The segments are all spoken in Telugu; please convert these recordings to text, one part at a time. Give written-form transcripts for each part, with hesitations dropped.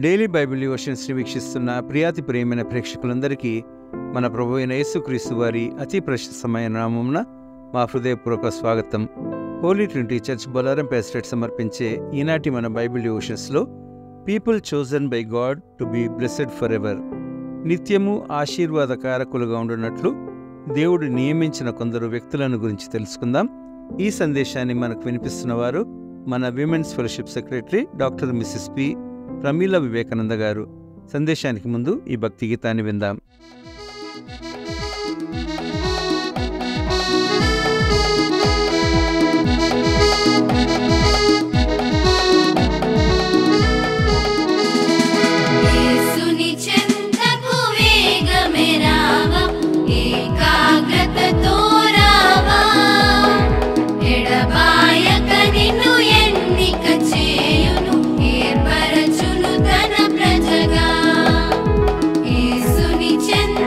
డైలీ బైబిల్ డివోషన్స్ని వీక్షిస్తున్న ప్రియాతి ప్రియమైన ప్రేక్షకులందరికీ మన ప్రభు అయిన యేసుక్రీస్తు వారి అతి ప్రశస్తమైన నామమున మా హృదయపూర్వక స్వాగతం. Holy trinity church Bolarum pastorate సమర్పించే ఈనాటి మన బైబిల్ డివోషన్స్లో people chosen by God to be blessed forever, నిత్యము ఆశీర్వాదకారకులుగా ఉండునట్లు దేవుడు నియమించిన కొందరు వ్యక్తులను గురించి తెలుసుకుందాం. ఈ సందేశాన్ని మనకు వినిపిస్తున్న వారు మన women's fellowship secretary doctor Mrs P Pramila Vivekananda గారు. సందేశానికి ముందు ఈ భక్తి గీతాన్ని విందాం. చెంత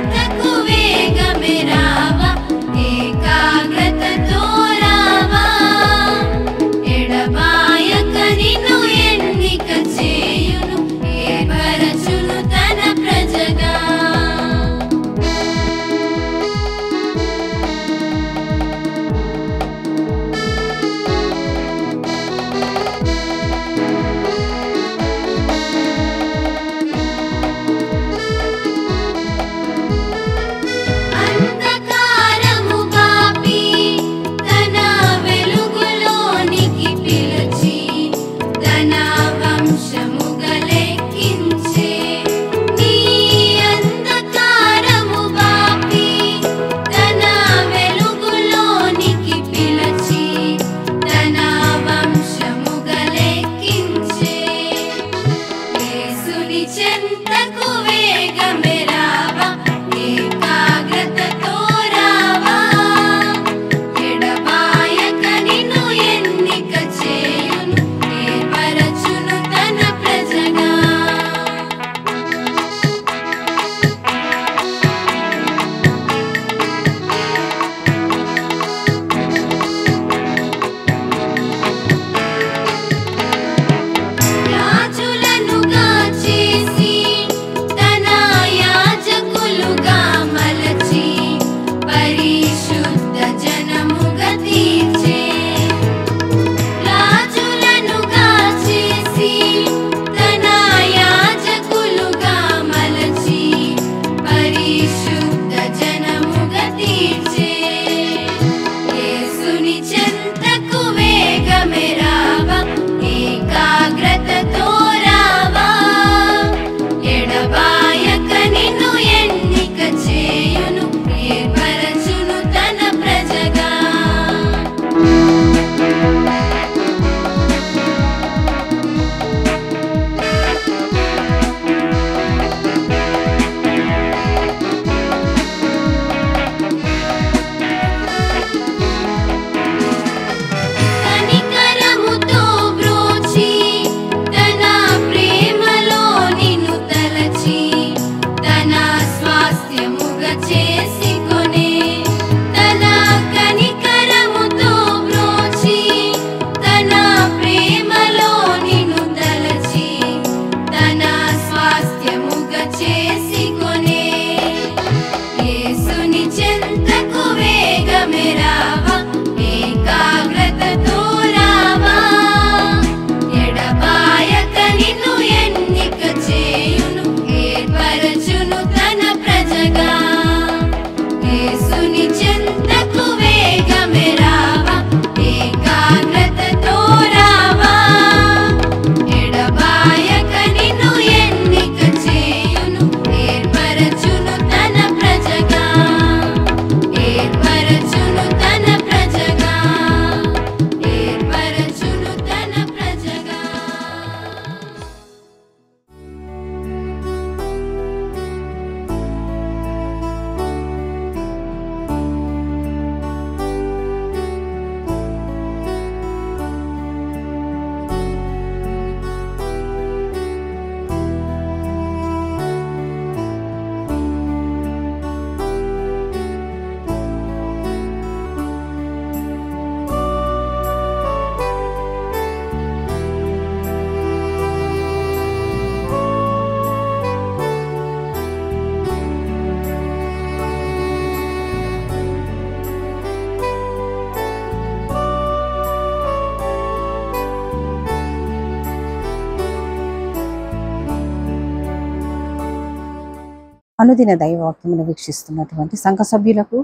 అనుదిన దైవవాక్యమును వీక్షిస్తున్నటువంటి సంఘ సభ్యులకు,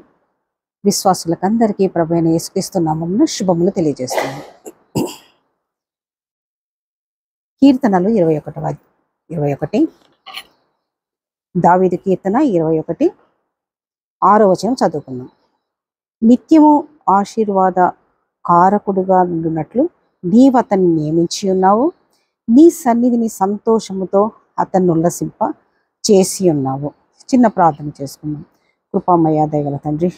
విశ్వాసులకు అందరికీ ప్రభువైన యేసుక్రీస్తు నామమున శుభములు తెలియజేస్తున్నాను. కీర్తనలు 21 దావీదు కీర్తన 21 6వ వచనం చదువుకున్నాం. నిత్యము ఆశీర్వాద కారకుడుగా ఉండునట్లు నీవు అతన్ని నియమించి ఉన్నావు. నీ సన్నిధిని సంతోషముతో అతన్ని ఉల్లసింప చేసి ఉన్నావు. చిన్న ప్రార్థన చేసుకున్నాం. కృపామయ దయగల తండ్రి,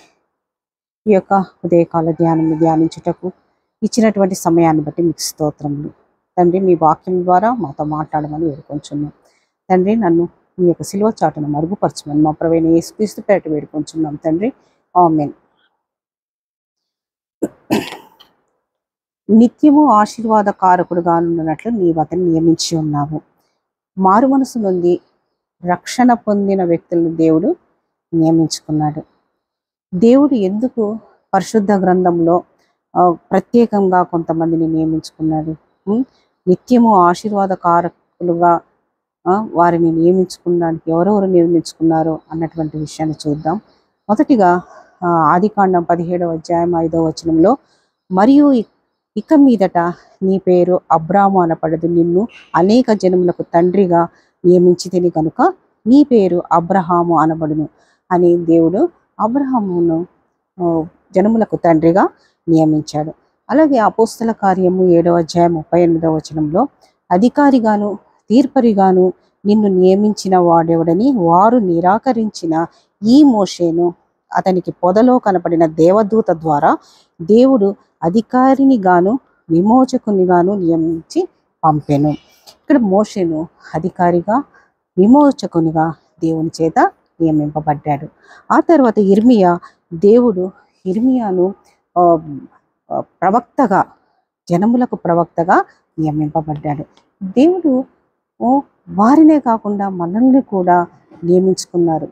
ఈ యొక్క ఉదయకాల ధ్యానించుటకు ఇచ్చినటువంటి సమయాన్ని బట్టి మీకు స్తోత్రములు తండ్రి. మీ వాక్యం ద్వారా మాతో మాట్లాడమని వేడుకొంచున్నాం తండ్రి. నన్ను మీ యొక్క సిలువ చాటును మరుగుపరచమని మా ప్రభువైన యేసుక్రీస్తు పేరిట వేడుకొంచున్నాం తండ్రి. ఆమేన్. నిత్యము ఆశీర్వాద కారకుడుగా ఉన్నట్లు నీవు అతన్ని నియమించి ఉన్నావు. మారు మనసు నుండి రక్షణ పొందిన వ్యక్తులను దేవుడు నియమించుకున్నాడు. దేవుడు ఎందుకు పరిశుద్ధ గ్రంథంలో ప్రత్యేకంగా కొంతమందిని నియమించుకున్నాడు? నిత్యము ఆశీర్వాద కారకులుగా వారిని నియమించుకున్నానికి ఎవరెవరు నియమించుకున్నారు అన్నటువంటి విషయాన్ని చూద్దాం. మొదటిగా ఆదికాండం 17వ అధ్యాయం 5వ వచనంలో, మరియు ఇక మీదట నీ పేరు అబ్రాము అనపడదు, నిన్ను అనేక జనములకు తండ్రిగా నియమించితిని కనుక నీ పేరు అబ్రహాము అనబడును అని దేవుడు అబ్రహామును జనములకు తండ్రిగా నియమించాడు. అలాగే అపోస్తల కార్యము 7వ అధ్యాయం 38వ వచనంలో, అధికారిగాను తీర్పరిగాను నిన్ను నియమించిన వాడెవడని వారు నిరాకరించిన ఈ మోషేను అతనికి పొదలో కనపడిన దేవదూత ద్వారా దేవుడు అధికారిని గాను విమోచకుని గాను నియమించి పంపెను. ఇక్కడ మోషేను అధికారిగా విమోచకునిగా దేవుని చేత నియమింపబడ్డాడు. ఆ తర్వాత దేవుడు ఇర్మియాను ప్రవక్తగా, జనములకు ప్రవక్తగా నియమింపబడ్డాడు. దేవుడు వారినే కాకుండా మనల్ని కూడా నియమించుకున్నారు.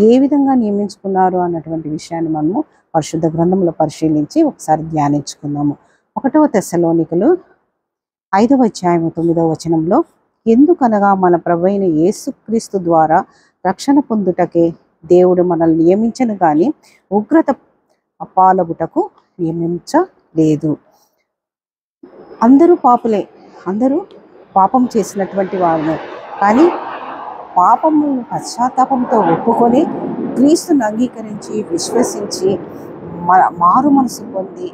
ఏ విధంగా నియమించుకున్నారు అన్నటువంటి విషయాన్ని మనము పరిశుద్ధ గ్రంథంలో పరిశీలించి ఒకసారి ధ్యానించుకుందాము. 1వ తెస్సలోనికలు 5వ అధ్యాయం 9వ వచనంలో, ఎందుకనగా మన ప్రభువైన యేసుక్రీస్తు ద్వారా రక్షణ పొందుటకే దేవుడు మనల్ని నియమించను కానీ ఉగ్రత పాలగుటకు నియమించలేదు. అందరూ పాపులే, అందరూ పాపం చేసినటువంటి వారు, కానీ పాపములను పశ్చాత్తాపంతో ఒప్పుకొని క్రీస్తును అంగీకరించి విశ్వసించి మారు మనసు పొంది,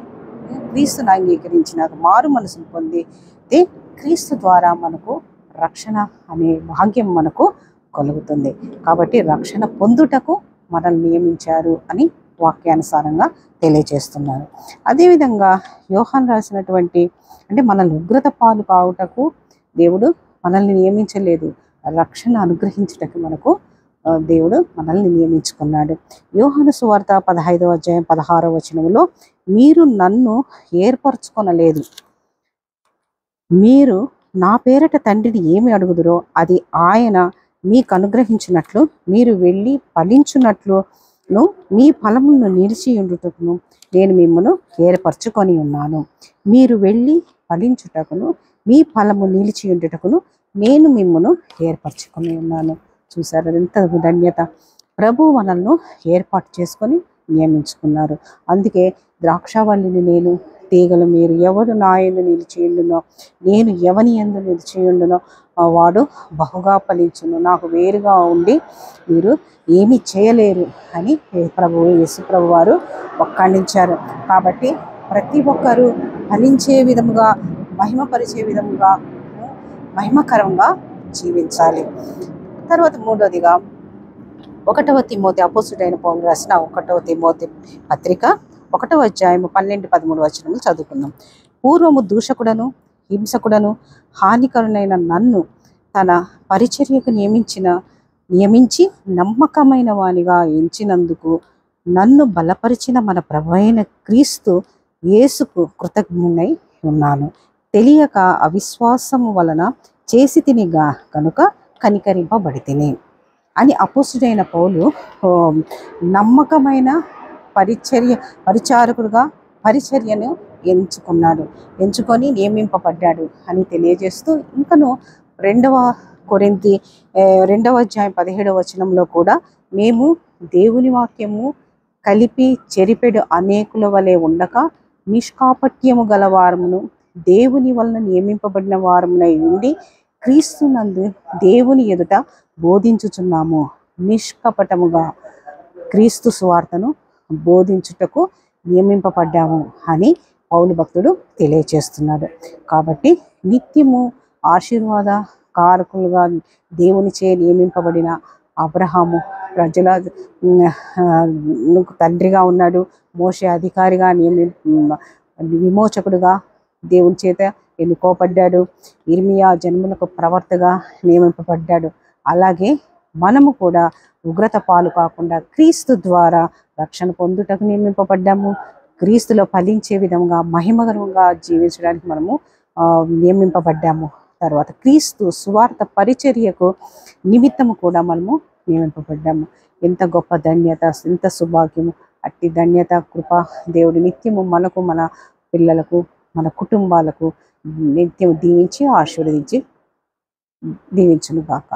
క్రీస్తును అంగీకరించినాక మారు మనసును పొంది క్రీస్తు ద్వారా మనకు రక్షణ అనే భాగ్యం మనకు కలుగుతుంది. కాబట్టి రక్షణ పొందుటకు మనల్ని నియమించారు అని వాక్యానుసారంగా తెలియజేస్తున్నారు. అదేవిధంగా యోహాను రాసినటువంటి, అంటే మనల్ని ఉగ్రత పాలు కావుటకు దేవుడు మనల్ని నియమించలేదు, రక్షణ అనుగ్రహించుటకు మనకు దేవుడు మనల్ని నియమించుకున్నాడు. యోహాను సువార్త 15వ అధ్యాయం 16వ వచనంలో, మీరు నన్ను ఏర్పరచుకొనలేదు, మీరు నా పేరట తండ్రిని ఏమి అడుగుదురో అది ఆయన మీకు అనుగ్రహించినట్లు మీరు వెళ్ళి ఫలించున్నట్లును మీ ఫలములను నిలిచి ఉండుటకును నేను మిమ్మల్ని ఏర్పరచుకొని ఉన్నాను. మీరు వెళ్ళి ఫలించుటకును మీ ఫలము నిలిచి ఉండుటకును నేను మిమ్మల్ని ఏర్పరచుకొని ఉన్నాను. చూసారు ఎంత ధన్యత! ప్రభు మనల్ని ఏర్పాటు చేసుకొని నియమించుకున్నారు. అందుకే ద్రాక్షావల్లిని నేను, తీగలు మీరు, ఎవడు నా యందు నిలిచియుండునో నేను ఎవని యందు నిలిచియుండునో వాడు బహుగా ఫలించును, నాకు వేరుగా ఉండి మీరు ఏమీ చేయలేరు అని యేసు ప్రభు వారు ఖండించారు. కాబట్టి ప్రతి ఒక్కరూ ఫలించే విధముగా, మహిమపరిచే విధముగా, మహిమకరంగా జీవించాలి. తర్వాత మూడవదిగా 1వ తిమోతి, అపోస్తుడైన పౌలు రాసిన 1వ తిమోతి పత్రిక 1వ అధ్యాయం 12-13 వచనములు చదువుకుందాం. పూర్వము దూషకుడను హింసకుడను హానికరునైన నన్ను తన పరిచర్యకు నియమించి నమ్మకమైన వానిగా ఎంచినందుకు నన్ను బలపరిచిన మన ప్రభువైన క్రీస్తు యేసుకు కృతజ్ఞునై ఉన్నాను. తెలియక అవిశ్వాసము వలన చేసి తినిగా కనుక కనికరింపబడితిని అని అపోస్తుడైన పౌలు నమ్మకమైన పరిచారకుడుగా పరిచర్యను ఎంచుకొని నియమింపబడ్డాడు అని తెలియజేస్తూ, ఇంకను 2వ కొరింథీ 2వ అధ్యాయం 17వ వచనంలో కూడా మేము దేవుని వాక్యము కలిపి చెరిపెడు అనేకుల వలె ఉండక నిష్కాపట్యము గలవారమును దేవుని వలన నియమింపబడిన వారమునై ఉండి క్రీస్తునందు దేవుని ఎదుట బోధించుచున్నాము. నిష్కపటముగా క్రీస్తు సువార్తను బోధించుటకు నియమింపబడ్డాము అని పౌలు భక్తుడు తెలియచేస్తున్నాడు. కాబట్టి నిత్యము ఆశీర్వాద కారకులుగా దేవునిచే నియమింపబడిన అబ్రహాము ప్రజల తండ్రిగా ఉన్నాడు. మోషే అధికారిగా విమోచకుడుగా దేవుని చేత ఎన్నుకోబడ్డాడు. ఇర్మియా జన్ములకు ప్రవర్తగా నియమింపబడ్డాడు. అలాగే మనము కూడా ఉగ్రత పాలు కాకుండా క్రీస్తు ద్వారా రక్షణ పొందుటకు నియమింపబడ్డాము. క్రీస్తులో ఫలించే విధంగా మహిమగరంగా జీవించడానికి మనము నియమింపబడ్డాము. తర్వాత క్రీస్తు సువార్త పరిచర్యకు నిమిత్తము కూడా మనము నియమింపబడ్డాము. ఎంత గొప్ప ధన్యత, ఎంత శుభాగ్యము! అట్టి ధన్యత కృప దేవుడు నిత్యము మనకు, మన పిల్లలకు, మన కుటుంబాలకు నిత్యం దీవించి ఆశీర్వదించి దీవించును గాక.